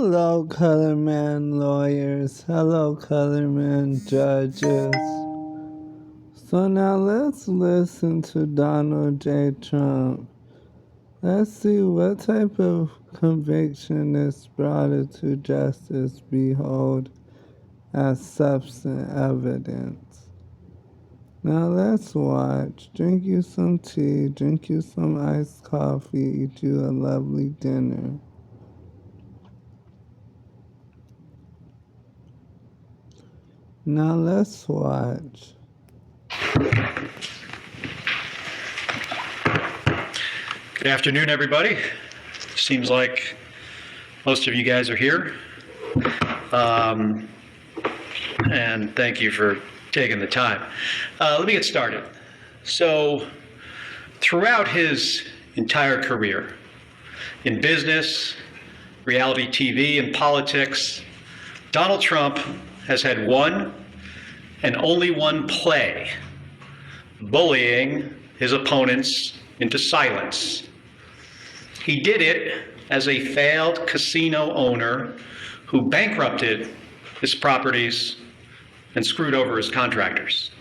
Hello, Colorman lawyers. Hello, Colorman judges. So now let's listen to Donald J. Trump. Let's see what type of conviction is brought into justice behold as substance evidence. Now let's watch. Drink you some tea, drink you some iced coffee, eat you a lovely dinner. Now let's watch. Good afternoon, everybody. Seems like most of you guys are here. And thank you for taking the time. Let me get started. So, throughout his entire career, in business, reality TV, and politics, Donald Trump has had one and only one play: bullying his opponents into silence. He did it as a failed casino owner who bankrupted his properties and screwed over his contractors.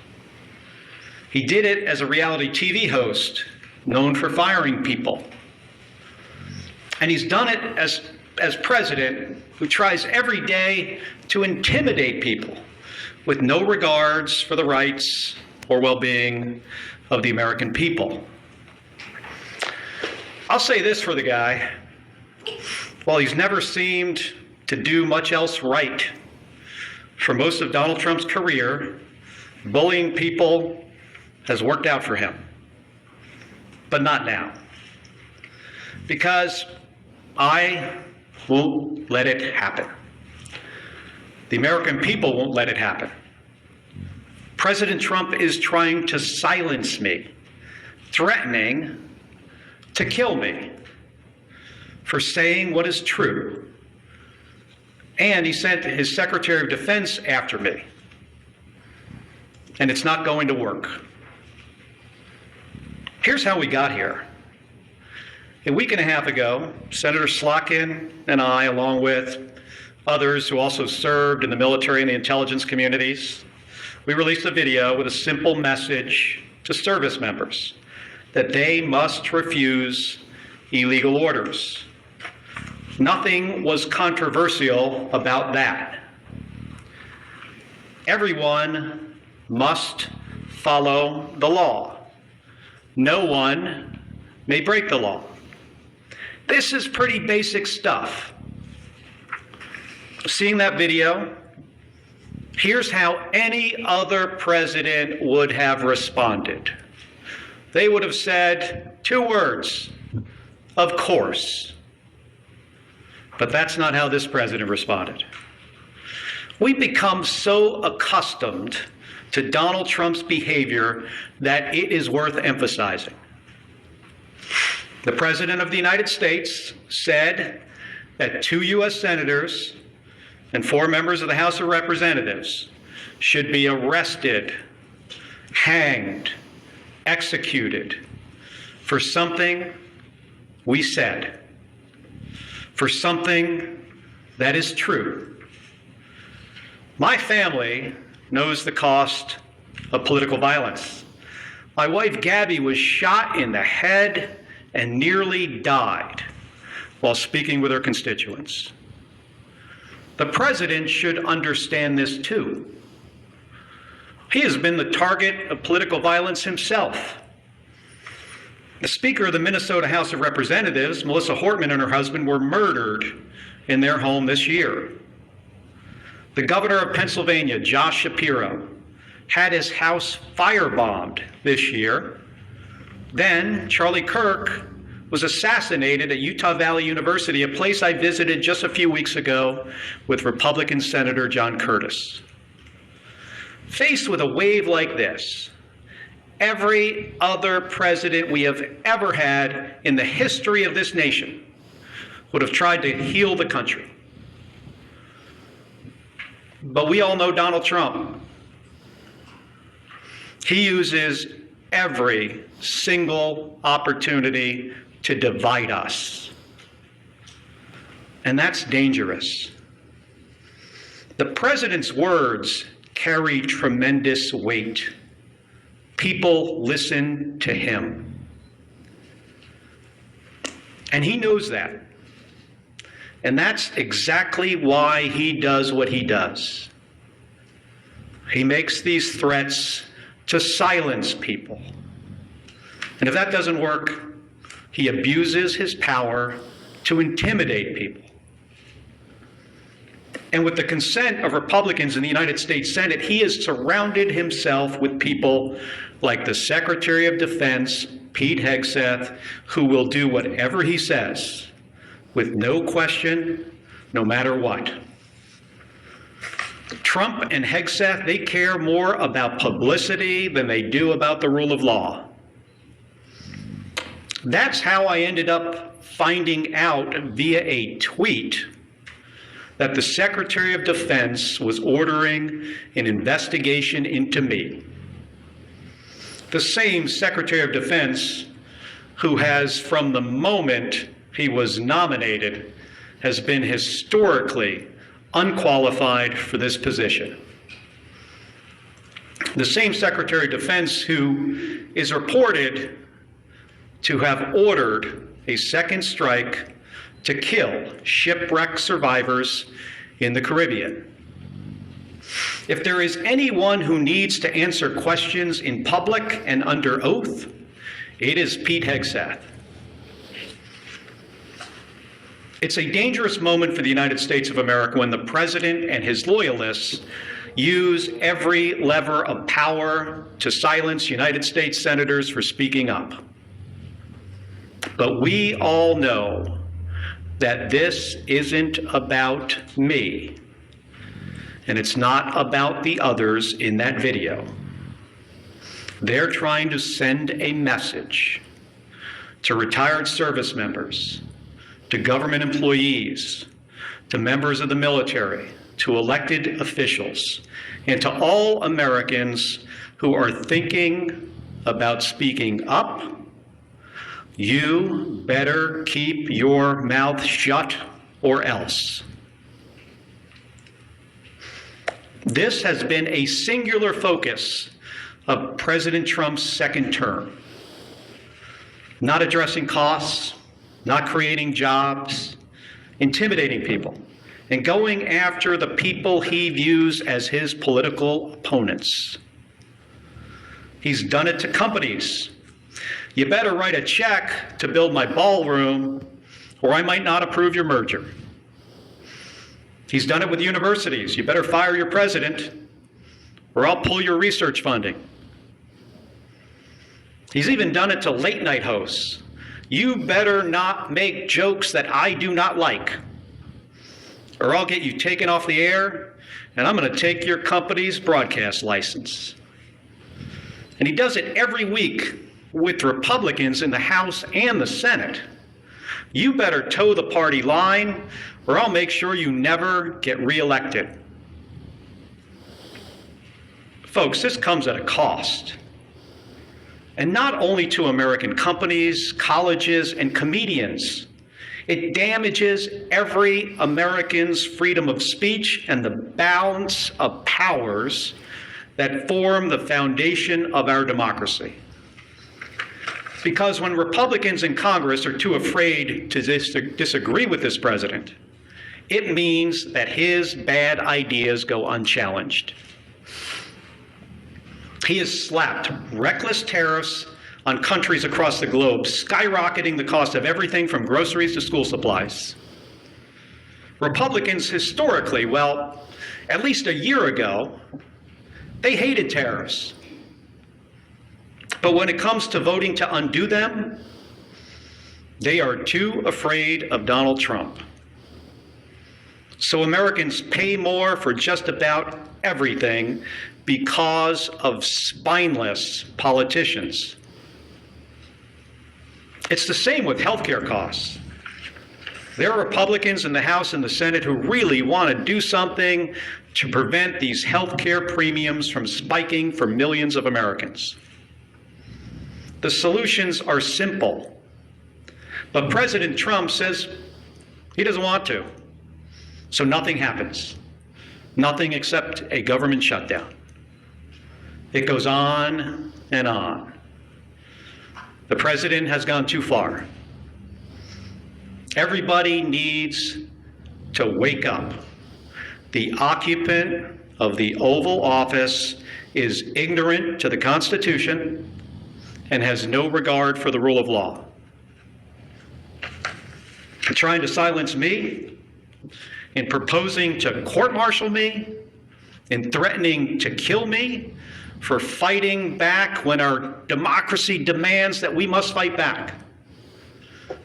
He did it as a reality TV host known for firing people. And he's done it as president who tries every day to intimidate people with no regards for the rights or well-being of the American people. I'll say this for the guy: while he's never seemed to do much else right for most of Donald Trump's career, bullying people has worked out for him. But not now. Because I won't let it happen. The American people won't let it happen. President Trump is trying to silence me, threatening to kill me for saying what is true. And he sent his Secretary of Defense after me. And it's not going to work. Here's how we got here. A week and a half ago, Senator Slotkin and I, along with others who also served in the military and the intelligence communities, we released a video with a simple message to service members that they must refuse illegal orders. Nothing was controversial about that. Everyone must follow the law. No one may break the law. This is pretty basic stuff. Seeing that video, here's how any other president would have responded. They would have said two words: of course. But that's not how this president responded. We've become so accustomed to Donald Trump's behavior that it is worth emphasizing. The President of the United States said that 2 U.S. senators and 4 members of the House of Representatives should be arrested, hanged, executed for something we said, for something that is true. My family knows the cost of political violence. My wife Gabby was shot in the head and nearly died while speaking with her constituents. The president should understand this too. He has been the target of political violence himself. The Speaker of the Minnesota House of Representatives, Melissa Hortman, and her husband were murdered in their home this year. The governor of Pennsylvania, Josh Shapiro, had his house firebombed this year. Then Charlie Kirk was assassinated at Utah Valley University, a place I visited just a few weeks ago with Republican Senator John Curtis. Faced with a wave like this, every other president we have ever had in the history of this nation would have tried to heal the country. But we all know Donald Trump. He uses every single opportunity to divide us. And that's dangerous. The president's words carry tremendous weight. People listen to him. And he knows that. And that's exactly why he does what he does. He makes these threats to silence people. And if that doesn't work, he abuses his power to intimidate people. And with the consent of Republicans in the United States Senate, he has surrounded himself with people like the Secretary of Defense, Pete Hegseth, who will do whatever he says with no question, no matter what. Trump and Hegseth, they care more about publicity than they do about the rule of law. That's how I ended up finding out via a tweet that the Secretary of Defense was ordering an investigation into me. The same Secretary of Defense who has, from the moment he was nominated, has been historically unqualified for this position. The same Secretary of Defense who is reported to have ordered a second strike to kill shipwreck survivors in the Caribbean. If there is anyone who needs to answer questions in public and under oath, it is Pete Hegseth. It's a dangerous moment for the United States of America when the president and his loyalists use every lever of power to silence United States senators for speaking up. But we all know that this isn't about me, and it's not about the others in that video. They're trying to send a message to retired service members, to government employees, to members of the military, to elected officials, and to all Americans who are thinking about speaking up. You better keep your mouth shut or else. This has been a singular focus of President Trump's second term. Not addressing costs, not creating jobs, intimidating people, and going after the people he views as his political opponents. He's done it to companies. You better write a check to build my ballroom, or I might not approve your merger. He's done it with universities. You better fire your president, or I'll pull your research funding. He's even done it to late night hosts. You better not make jokes that I do not like, or I'll get you taken off the air, and I'm going to take your company's broadcast license. And he does it every week with Republicans in the House and the Senate. You better toe the party line, or I'll make sure you never get reelected. Folks, this comes at a cost. And not only to American companies, colleges, and comedians. It damages every American's freedom of speech and the balance of powers that form the foundation of our democracy. Because when Republicans in Congress are too afraid to disagree with this president, it means that his bad ideas go unchallenged. He has slapped reckless tariffs on countries across the globe, skyrocketing the cost of everything from groceries to school supplies. Republicans historically, well, at least a year ago, they hated tariffs. But when it comes to voting to undo them, they are too afraid of Donald Trump. So Americans pay more for just about everything because of spineless politicians. It's the same with healthcare costs. There are Republicans in the House and the Senate who really want to do something to prevent these healthcare premiums from spiking for millions of Americans. The solutions are simple, but President Trump says He doesn't want to. So nothing happens. Nothing except a government shutdown. It goes on and on. The president has gone too far. Everybody needs to wake up. The occupant of the Oval Office is ignorant to the Constitution and has no regard for the rule of law. In trying to silence me, in proposing to court-martial me, in threatening to kill me for fighting back when our democracy demands that we must fight back,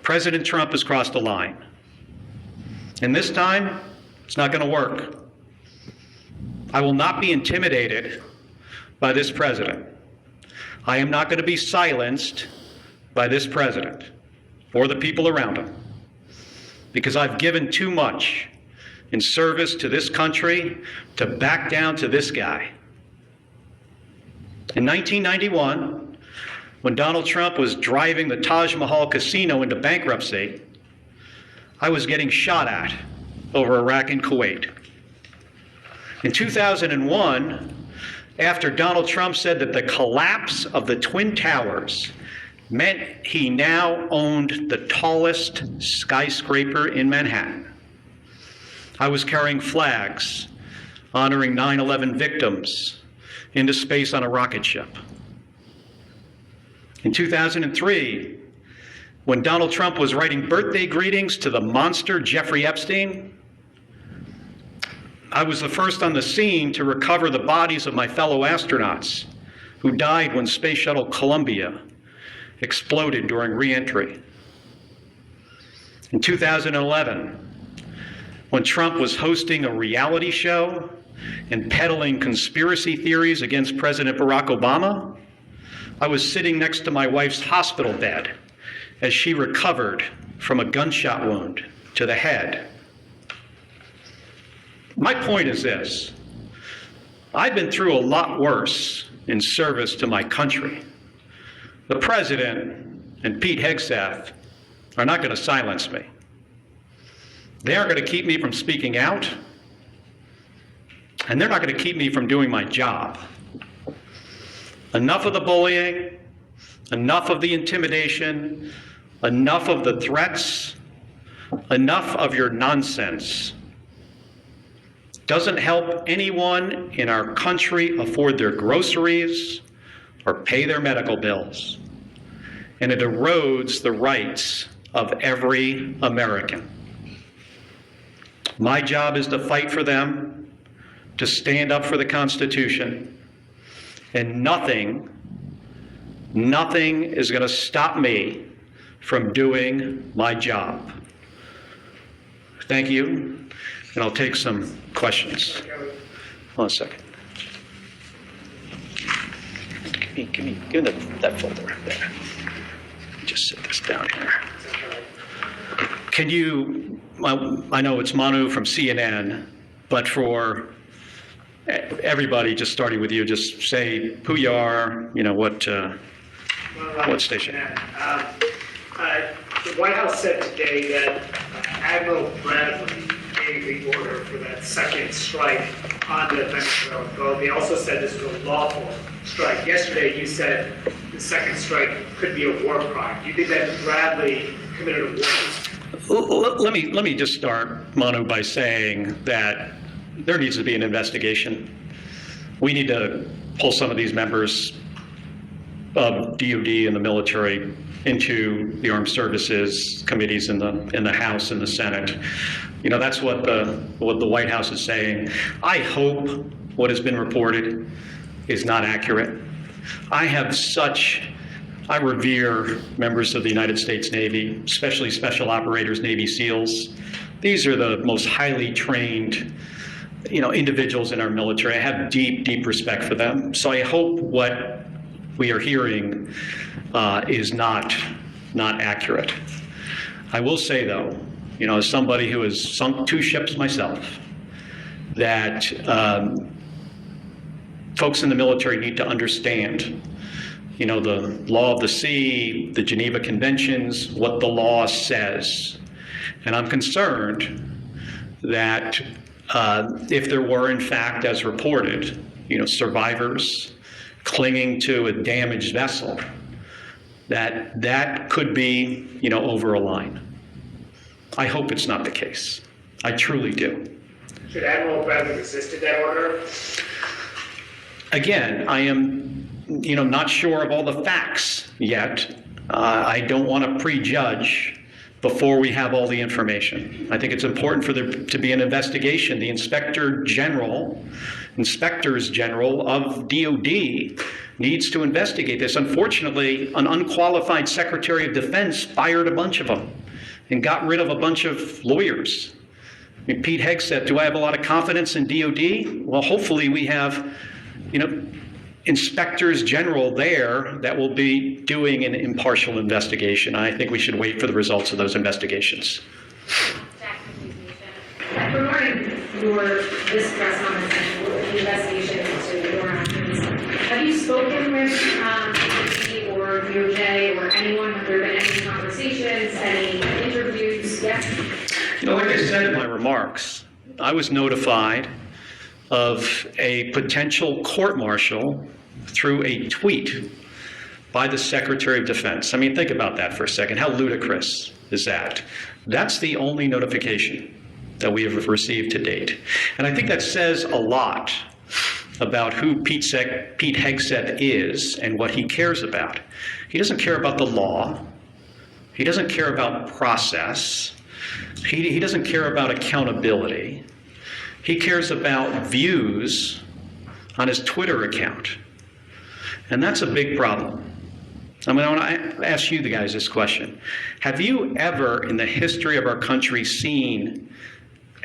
President Trump has crossed the line. And this time, it's not going to work. I will not be intimidated by this president. I am not going to be silenced by this president or the people around him, because I've given too much in service to this country to back down to this guy. In 1991, when Donald Trump was driving the Taj Mahal casino into bankruptcy, I was getting shot at over Iraq and Kuwait. In 2001, after Donald Trump said that the collapse of the Twin Towers meant he now owned the tallest skyscraper in Manhattan, I was carrying flags honoring 9/11 victims into space on a rocket ship. In 2003, when Donald Trump was writing birthday greetings to the monster Jeffrey Epstein, I was the first on the scene to recover the bodies of my fellow astronauts who died when Space Shuttle Columbia exploded during re-entry. In 2011, when Trump was hosting a reality show and peddling conspiracy theories against President Barack Obama, I was sitting next to my wife's hospital bed as she recovered from a gunshot wound to the head. My point is this: I've been through a lot worse in service to my country. The president and Pete Hegseth are not going to silence me. They aren't going to keep me from speaking out, and they're not going to keep me from doing my job. Enough of the bullying, enough of the intimidation, enough of the threats, enough of your nonsense. Doesn't help anyone in our country afford their groceries or pay their medical bills. And it erodes the rights of every American. My job is to fight for them, to stand up for the Constitution, and nothing is going to stop me from doing my job. Thank you, and I'll take some questions. Hold on a second. Give me that folder right there. Just sit this down here. Can you, I know it's Manu from CNN, but for everybody, just starting with you, just say who you are, what station. The White House said today that Admiral Bradley gave the order for that second strike on the Venezuelan boat. They also said this was a lawful strike. Yesterday, you said the second strike could be a war crime. Do you think that Bradley committed a war crime? Let me just start, Manu, by saying that there needs to be an investigation. We need to pull some of these members of DOD and the military into the armed services committees in the House and the Senate. That's what the White House is saying. I hope what has been reported is not accurate. I revere members of the United States Navy, especially special operators, Navy SEALs. These are the most highly trained, individuals in our military. I have deep, deep respect for them. So I hope what we are hearing is not accurate. I will say, though, as somebody who has sunk 2 ships myself, that folks in the military need to understand, the law of the sea, the Geneva Conventions, what the law says. And I'm concerned that if there were, in fact, as reported, survivors clinging to a damaged vessel, that could be, over a line. I hope it's not the case. I truly do. Should Admiral Bradley resisted that order? Again, I am, not sure of all the facts yet. I don't want to prejudge before we have all the information. I think it's important for there to be an investigation. The inspectors general of DOD needs to investigate this. Unfortunately, an unqualified Secretary of Defense fired a bunch of them and got rid of a bunch of lawyers. I mean, Pete Hegseth, do I have a lot of confidence in DOD? Well, hopefully we have, inspectors general there that will be doing an impartial investigation. I think we should wait for the results of those investigations. Regarding this press conference and the investigation into your actions, have you spoken with DOD or DOJ or anyone? Have there been any conversations, any interviews yet? Like I said in my remarks, I was notified of a potential court-martial through a tweet by the Secretary of Defense. I mean, think about that for a second. How ludicrous is that? That's the only notification that we have received to date. And I think that says a lot about who Pete Hegseth is and what he cares about. He doesn't care about the law. He doesn't care about process. He doesn't care about accountability. He cares about views on his Twitter account. And that's a big problem. I mean, I want to ask you guys this question. Have you ever in the history of our country seen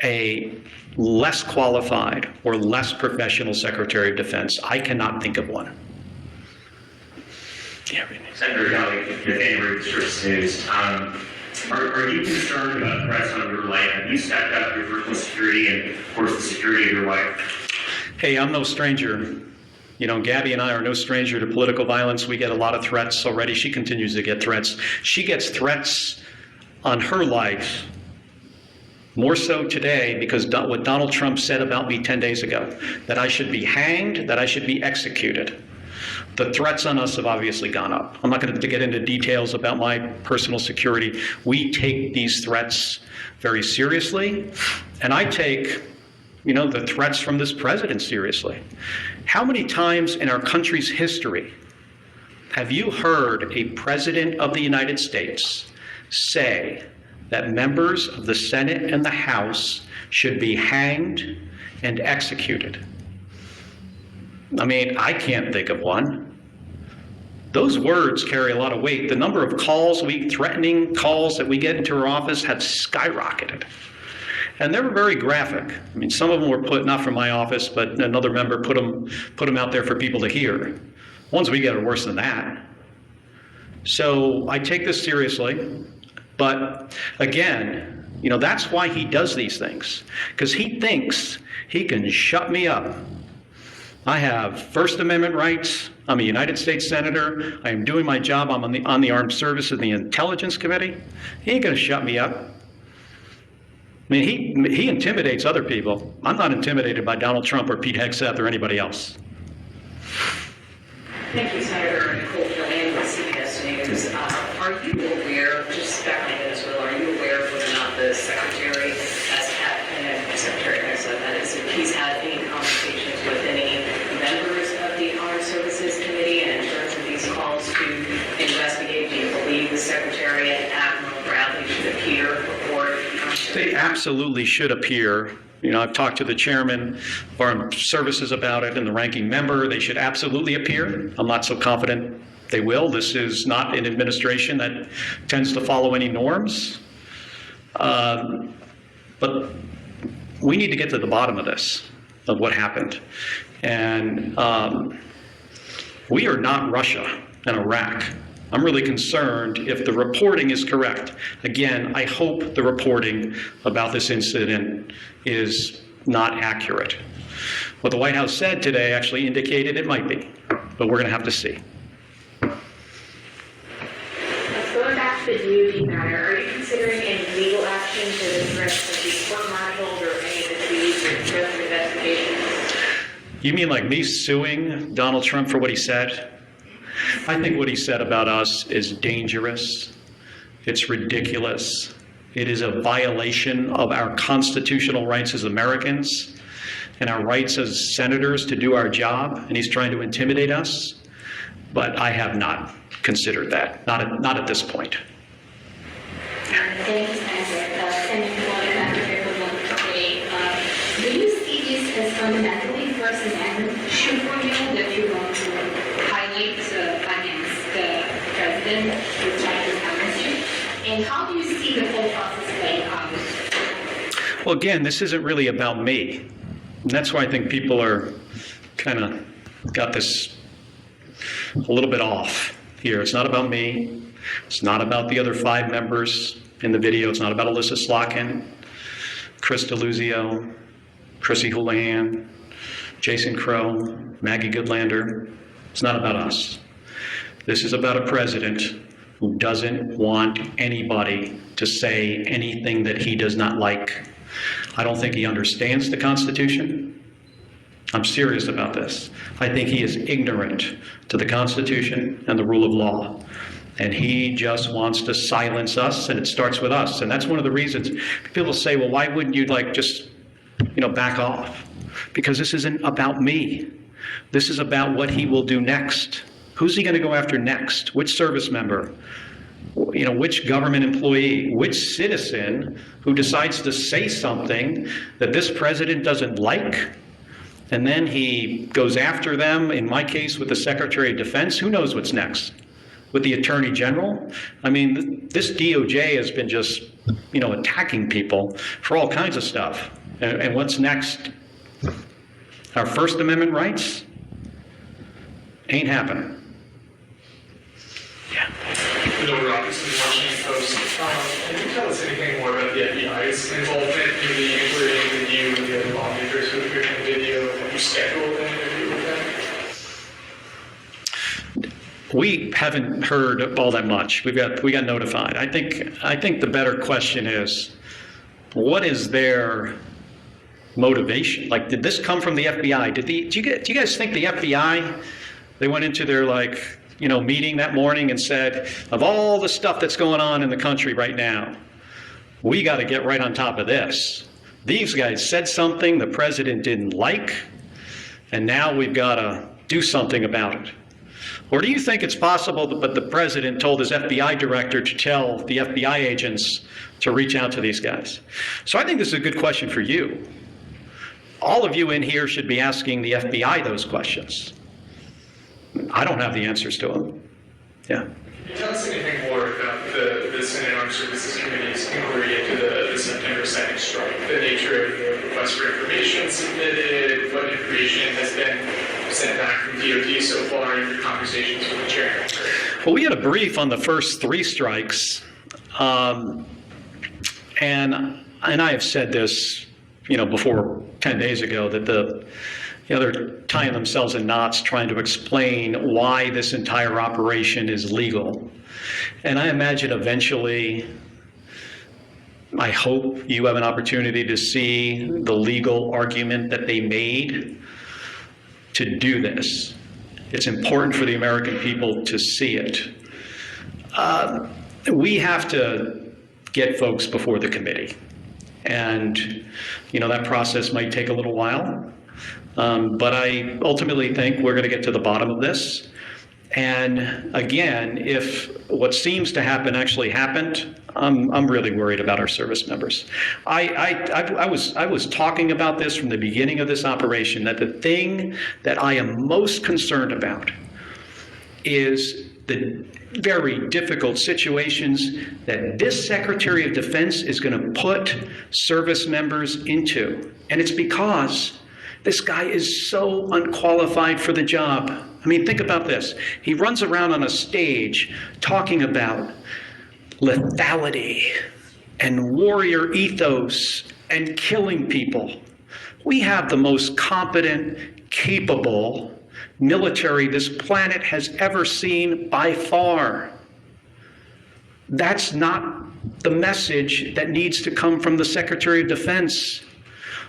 a less qualified or less professional Secretary of Defense? I cannot think of one. Yeah, Senator Kelly, your favorite source news. Are you concerned about threats on your life? Have you stepped up your personal security and, of course, the security of your wife? Hey, I'm no stranger. Gabby and I are no stranger to political violence. We get a lot of threats already. She continues to get threats. She gets threats on her life, more so today because what Donald Trump said about me 10 days ago, that I should be hanged, that I should be executed. The threats on us have obviously gone up. I'm not going to get into details about my personal security. We take these threats very seriously, and I take, the threats from this president seriously. How many times in our country's history have you heard a president of the United States say that members of the Senate and the House should be hanged and executed? I mean, I can't think of one. Those words carry a lot of weight. The number of threatening calls that we get into our office have skyrocketed. And they were very graphic. I mean, some of them were put, not from my office, but another member put them out there for people to hear. Ones we get are worse than that. So I take this seriously. But again, that's why he does these things, because he thinks he can shut me up. I have First Amendment rights. I'm a United States Senator. I am doing my job. I'm on the Armed Services and the Intelligence Committee. He ain't going to shut me up. I mean, he intimidates other people. I'm not intimidated by Donald Trump or Pete Hegseth or anybody else. Thank you, Senator Nicole Killian with CBS News. Are you aware, just speculating as well, are you aware of whether or not the Secretary has had, and Secretary Hegseth, that is, if he's had any conversations with any members of the Armed Services Committee, and in terms of these calls to investigate, do you believe the Secretary and Admiral Bradley should appear before the Armed Services? They absolutely should appear. I've talked to the chairman of Armed Services about it and the ranking member. They should absolutely appear. I'm not so confident they will. This is not an administration that tends to follow any norms. But we need to get to the bottom of this, of what happened. And we are not Russia and Iraq. I'm really concerned if the reporting is correct. Again, I hope the reporting about this incident is not accurate. What the White House said today actually indicated it might be, but we're going to have to see. Going back to the DOD matter, are you considering any legal action that he's court-martialed or any of the tweets or threats of investigation? You mean like me suing Donald Trump for what he said? I think what he said about us is dangerous. It's ridiculous. It is a violation of our constitutional rights as Americans and our rights as senators to do our job, and he's trying to intimidate us. But I have not considered that, not at this point. Thank you, Senator. Senator Floyd, Dr. Do you see this as fundamentally First Amendment issue for you that you want to highlight against the president with Justice Amnesty? And how do you see the whole process playing out? Well, again, this isn't really about me. And that's why I think people are kind of got this a little bit off here. It's not about me. It's not about the other 5 members in the video. It's not about Alyssa Slotkin, Chris DeLuzio, Chrissy Houlihan, Jason Crow, Maggie Goodlander. It's not about us. This is about a president who doesn't want anybody to say anything that he does not like. I don't think he understands the Constitution. I'm serious about this. I think he is ignorant to the Constitution and the rule of law. And he just wants to silence us, and it starts with us. And that's one of the reasons people say, well, why wouldn't you just back off? Because this isn't about me. This is about what he will do next. Who's he going to go after next? Which service member? Which government employee? Which citizen who decides to say something that this president doesn't like? And then he goes after them, in my case, with the Secretary of Defense. Who knows what's next? With the Attorney General? I mean, this DOJ has been just, attacking people for all kinds of stuff. And what's next? Our First Amendment rights? Ain't happening. Yeah. Bill Robertson, Washington Post. Can you tell us anything more about the FBI's involvement in the inquiry into you and the other lawmakers who appeared in the video? Have you scheduled an interview with them? We haven't heard all that much. We got notified. I think the better question is, what is their motivation? Like, did this come from the FBI? Do you guys think the FBI? They went into their meeting that morning and said, of all the stuff that's going on in the country right now, we got to get right on top of this. These guys said something the president didn't like, and now we've got to do something about it. Or do you think it's possible that the president told his FBI director to tell the FBI agents to reach out to these guys? So I think this is a good question for you. All of you in here should be asking the FBI those questions. I don't have the answers to them. Yeah. Can you tell us anything more about the Senate Armed Services Committee's inquiry into the September 2nd strike? The nature of the request for information submitted, what information has been sent back from DOD so far in your conversations with the chairman? Well, we had a brief on the first 3 strikes. And I have said this, before 10 days ago, that they're tying themselves in knots trying to explain why this entire operation is legal. And I imagine eventually, I hope you have an opportunity to see the legal argument that they made to do this. It's important for the American people to see it. We have to get folks before the committee. And, that process might take a little while. But I ultimately think we're going to get to the bottom of this. And again, if what seems to happen actually happened, I'm really worried about our service members. I was talking about this from the beginning of this operation, that the thing that I am most concerned about is the very difficult situations that this Secretary of Defense is going to put service members into. And it's because this guy is so unqualified for the job. I mean, think about this. He runs around on a stage talking about lethality and warrior ethos and killing people. We have the most competent, capable military this planet has ever seen by far. That's not the message that needs to come from the Secretary of Defense.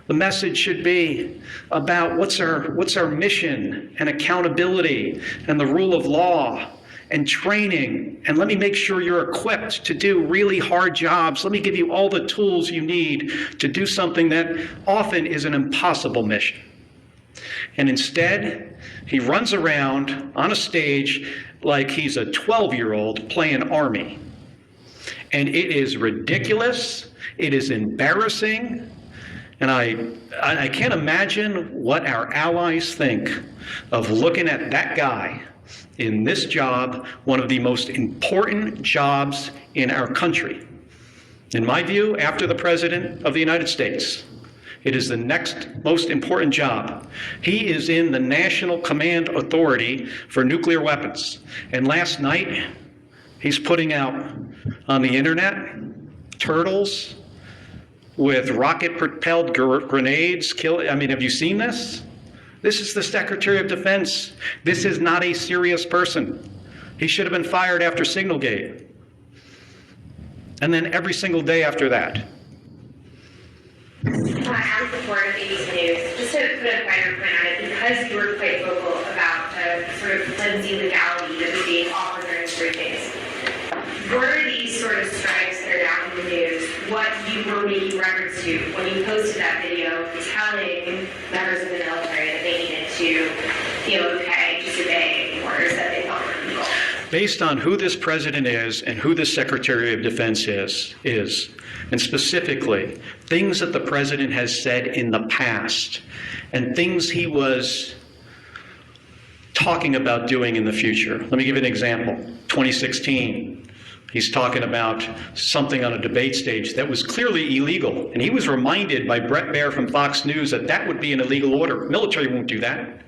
The message should be about what's our mission and accountability and the rule of law and training. And let me make sure you're equipped to do really hard jobs. Let me give you all the tools you need to do something that often is an impossible mission. And instead, he runs around on a stage like he's a 12-year-old playing Army. And it is ridiculous. It is embarrassing. And I can't imagine what our allies think of looking at that guy in this job, one of the most important jobs in our country. In my view, after the President of the United States, it is the next most important job. He is in the National Command Authority for Nuclear Weapons. And last night, he's putting out on the internet turtles with rocket-propelled grenades. Have you seen this? This is the Secretary of Defense. This is not a serious person. He should have been fired after Signalgate. And then every single day after that. As before in ABC News, just to put a finer point on it, because you were quite vocal about the sort of flimsy legality that was being offered during the briefings, were these sort of strikes that are now in the news what you were making reference to when you posted that video telling members of the military that they needed to feel okay just obeying orders that they thought were legal? Based on who this president is and who the Secretary of Defense is, and specifically things that the president has said in the past and things he was talking about doing in the future. Let me give you an example. 2016, he's talking about something on a debate stage that was clearly illegal, and he was reminded by Brett Baer from Fox News that that would be an illegal order. Military won't do that.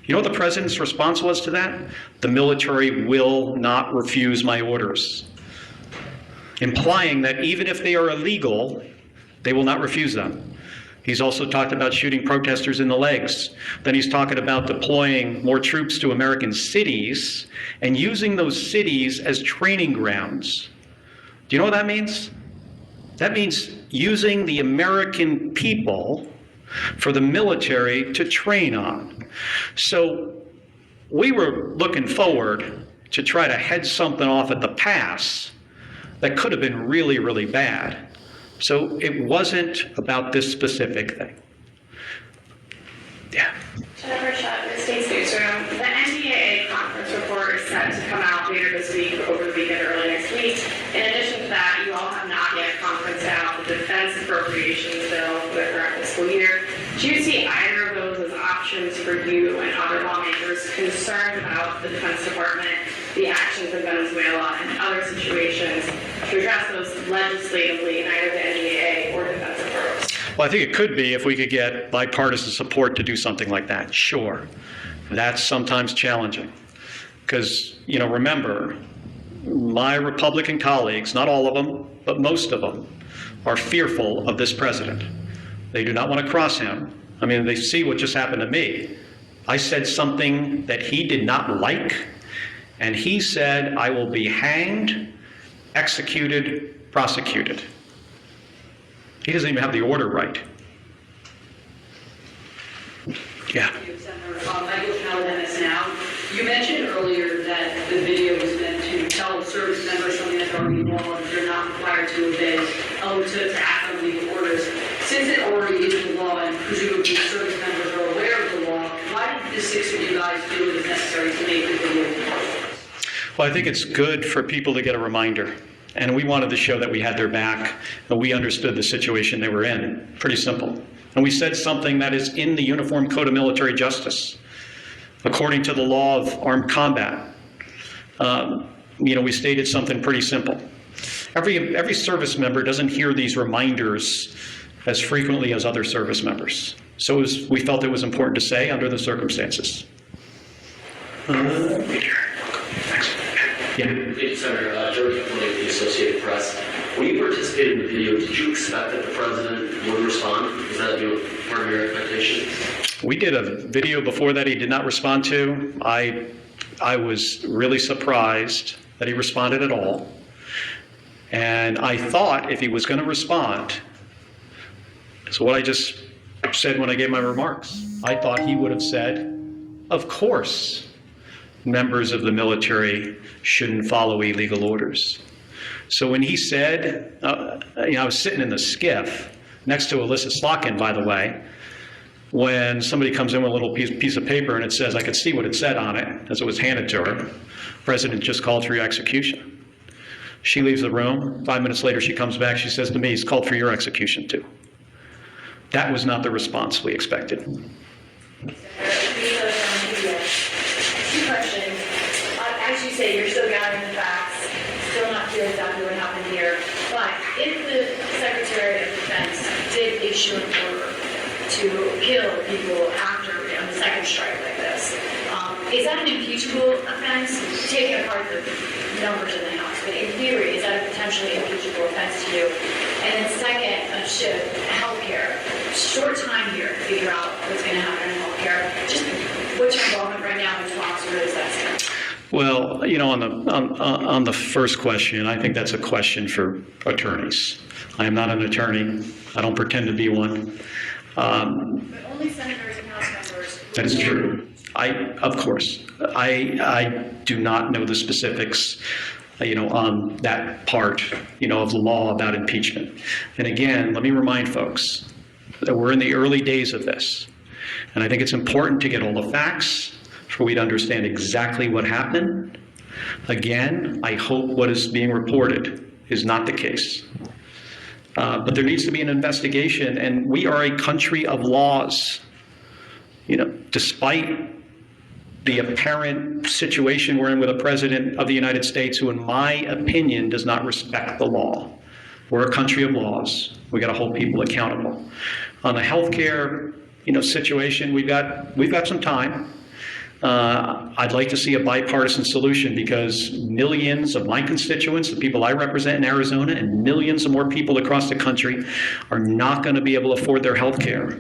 You know what the president's response was to that? The military will not refuse my orders, implying that even if they are illegal, they will not refuse them. He's also talked about shooting protesters in the legs. Then he's talking about deploying more troops to American cities and using those cities as training grounds. Do you know what that means? That means using the American people for the military to train on. So we were looking forward to try to head something off at the pass that could have been really, really bad. So it wasn't about this specific thing. Yeah. Jennifer Shutt, the States Newsroom. The NDAA conference report is set to come out later this week, over the weekend, early next week. In addition to that, you all have not yet conferenced out the defense appropriations bill for the current fiscal year. Do you see either of those as options for you and other lawmakers concerned about the Defense Department, the actions in Venezuela, and other situations to address those legislatively in either the NDAA or defense approach? Well, I think it could be if we could get bipartisan support to do something like that. Sure. That's sometimes challenging. Because, remember, my Republican colleagues, not all of them, but most of them, are fearful of this president. They do not want to cross him. They see what just happened to me. I said something that he did not like, and he said, I will be hanged, executed, prosecuted. He doesn't even have the order right. Yeah. Michael Caldenis now. You mentioned earlier that the video was meant to tell service members something that's already law and they're not required to obey, to act on legal orders. Since it already is the law and presumably service members are aware of the law, why did the six of you guys feel it was necessary to make the video? Well, I think it's good for people to get a reminder. And we wanted to show that we had their back and we understood the situation they were in. Pretty simple. And we said something that is in the Uniform Code of Military Justice. According to the law of armed combat, we stated something pretty simple. Every service member doesn't hear these reminders as frequently as other service members. So we felt it was important to say under the circumstances. Thank you, Senator. Joe Campbell, the Associated Press. When you participated in the video, did you expect that the president would respond? Was that part of your expectation? We did a video before that he did not respond to. I was really surprised that he responded at all. And I thought if he was going to respond, so what I just said when I gave my remarks, I thought he would have said, of course, members of the military shouldn't follow illegal orders. So when he said, I was sitting in the skiff next to Alyssa Slotkin, by the way, when somebody comes in with a little piece of paper and it says, I could see what it said on it as it was handed to her, President just called for your execution. She leaves the room. 5 minutes later, she comes back. She says to me, he's called for your execution too. That was not the response we expected. Two questions. As you say, you're still gathering the facts, still not clear exactly what happened here. But if the Secretary of Defense did issue an order to kill people after on the second strike like this, is that an impeachable offense? Taking apart the numbers in the House, but in theory, is that a potentially impeachable offense to you? And then second, healthcare. Short time here to figure out what's going to happen in healthcare. Just what's your involvement right now in talks? Where does that stand? Well, on the first question, I think that's a question for attorneys. I am not an attorney. I don't pretend to be one. But only senators and House members. That is true. Of course, I do not know the specifics, on that part, of the law about impeachment. And again, let me remind folks that we're in the early days of this. And I think it's important to get all the facts for we to understand exactly what happened. Again, I hope what is being reported is not the case. But there needs to be an investigation, and we are a country of laws. Despite the apparent situation we're in with a president of the United States who, in my opinion, does not respect the law. We're a country of laws. We got to hold people accountable. On the healthcare, situation, we've got some time. I'd like to see a bipartisan solution because millions of my constituents, the people I represent in Arizona, and millions of more people across the country are not going to be able to afford their health care.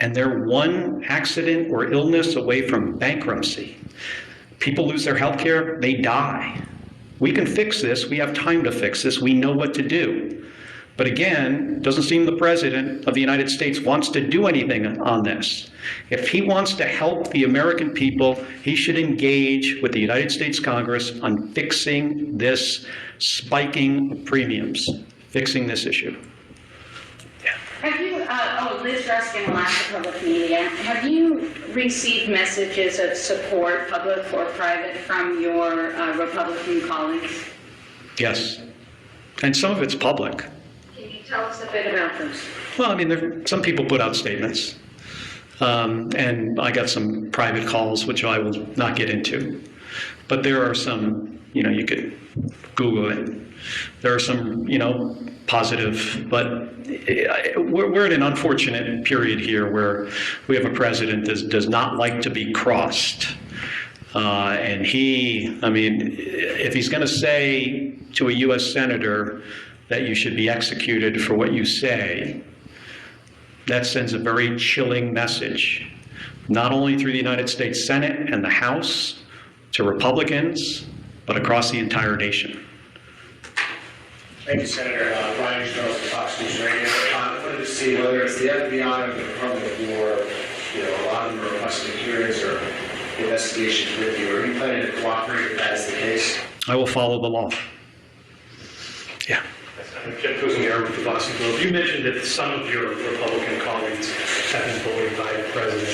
And they're one accident or illness away from bankruptcy. People lose their health care, they die. We can fix this. We have time to fix this. We know what to do. But again, it doesn't seem the President of the United States wants to do anything on this. If he wants to help the American people, he should engage with the United States Congress on fixing this spiking premiums, fixing this issue. Have you, Liz Ruskin, Alaska Public Media, have you received messages of support, public or private, from your Republican colleagues? Yes, and some of it's public. Can you tell us a bit about those? Well, some people put out statements, and I got some private calls, which I will not get into. But there are some, you could Google it. There are some, positive, but we're in an unfortunate period here where we have a president that does not like to be crossed. And if he's going to say to a U.S. senator that you should be executed for what you say, that sends a very chilling message, not only through the United States Senate and the House to Republicans, but across the entire nation. Thank you, Senator. Brian Charles from Fox News Radio. I wanted to see whether it's the FBI or the Department of War, a lot of them are requesting hearings or investigations with you. Are you planning to cooperate if that is the case? I will follow the law. Yeah. Jeff Kuzingar with the Boston Globe. You mentioned that some of your Republican colleagues have been bullied by the president.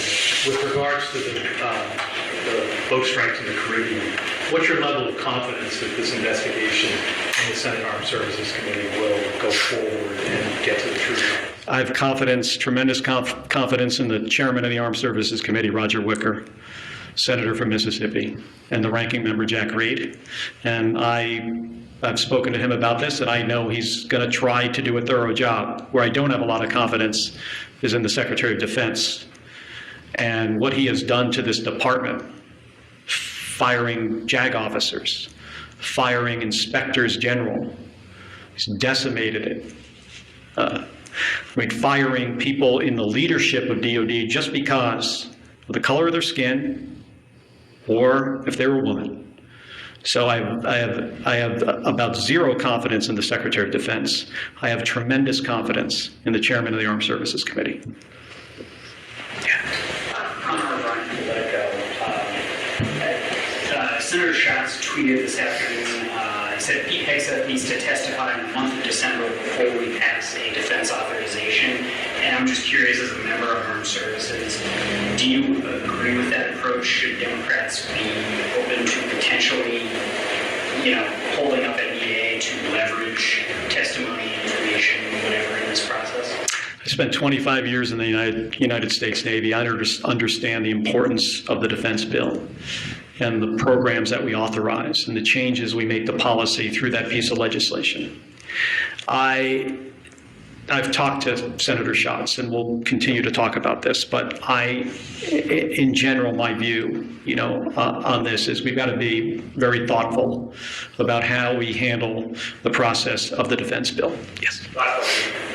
With regards to the boat strikes in the Caribbean, what's your level of confidence that this investigation in the Senate Armed Services Committee will go forward and get to the truth? I have confidence, tremendous confidence in the chairman of the Armed Services Committee, Roger Wicker, senator from Mississippi, and the ranking member, Jack Reed. And I've spoken to him about this, and I know he's going to try to do a thorough job. Where I don't have a lot of confidence is in the Secretary of Defense and what he has done to this department, firing JAG officers, firing inspectors general. He's decimated it. Firing people in the leadership of DOD just because of the color of their skin or if they were a woman. So I have about zero confidence in the Secretary of Defense. I have tremendous confidence in the Chairman of the Armed Services Committee. Senator Schatz tweeted this afternoon, he said Pete Hegseth needs to testify in the month of December before we pass a defense authorization. And I'm just curious, as a member of Armed Services, do you agree with that approach? Should Democrats be open to potentially, holding up NDAA to leverage testimony, information, whatever in this process? I spent 25 years in the United States Navy. I understand the importance of the defense bill and the programs that we authorize and the changes we make to policy through that piece of legislation. I've talked to Senator Schatz, and we'll continue to talk about this, but in general, my view, on this is we've got to be very thoughtful about how we handle the process of the defense bill. Yes.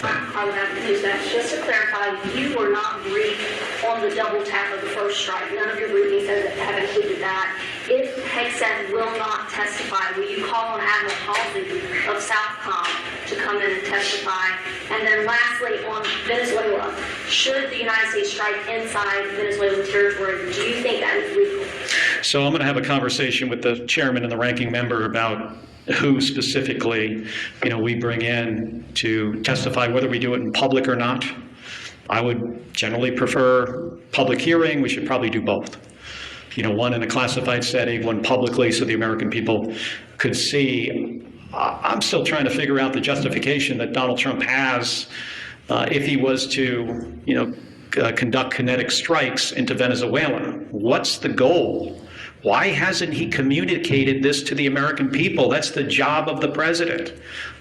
I would have to use that. Just to clarify, you were not briefed on the double tap of the first strike. None of your briefings have included that. If Hegseth will not testify, will you call on Admiral Halsey of Southcom to come in and testify? And then lastly, on Venezuela, should the United States strike inside Venezuelan territory, do you think that is legal? So I'm going to have a conversation with the chairman and the ranking member about who specifically, we bring in to testify, whether we do it in public or not. I would generally prefer public hearing. We should probably do both. One in a classified setting, one publicly, so the American people could see. I'm still trying to figure out the justification that Donald Trump has if he was to, conduct kinetic strikes into Venezuela. What's the goal? Why hasn't he communicated this to the American people? That's the job of the president,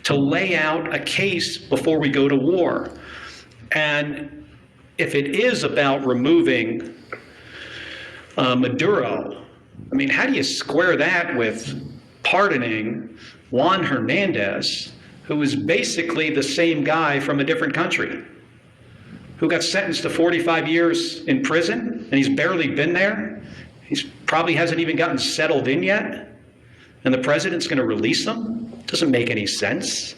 to lay out a case before we go to war. And if it is about removing Maduro, how do you square that with pardoning Juan Hernandez, who is basically the same guy from a different country, who got sentenced to 45 years in prison, and he's barely been there? He probably hasn't even gotten settled in yet, and the president's going to release him? Doesn't make any sense.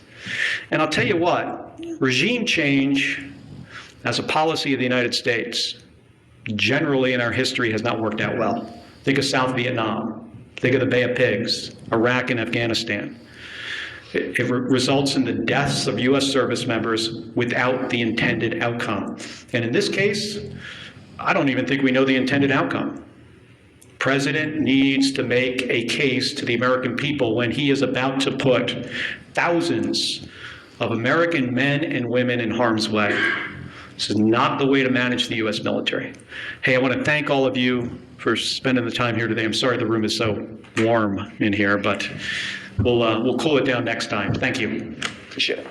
And I'll tell you what, regime change as a policy of the United States generally in our history has not worked out well. Think of South Vietnam, think of the Bay of Pigs, Iraq and Afghanistan. It results in the deaths of U.S. service members without the intended outcome. And in this case, I don't even think we know the intended outcome. President needs to make a case to the American people when he is about to put thousands of American men and women in harm's way. This is not the way to manage the U.S. military. Hey, I want to thank all of you for spending the time here today. I'm sorry the room is so warm in here, but we'll cool it down next time. Thank you. Appreciate it.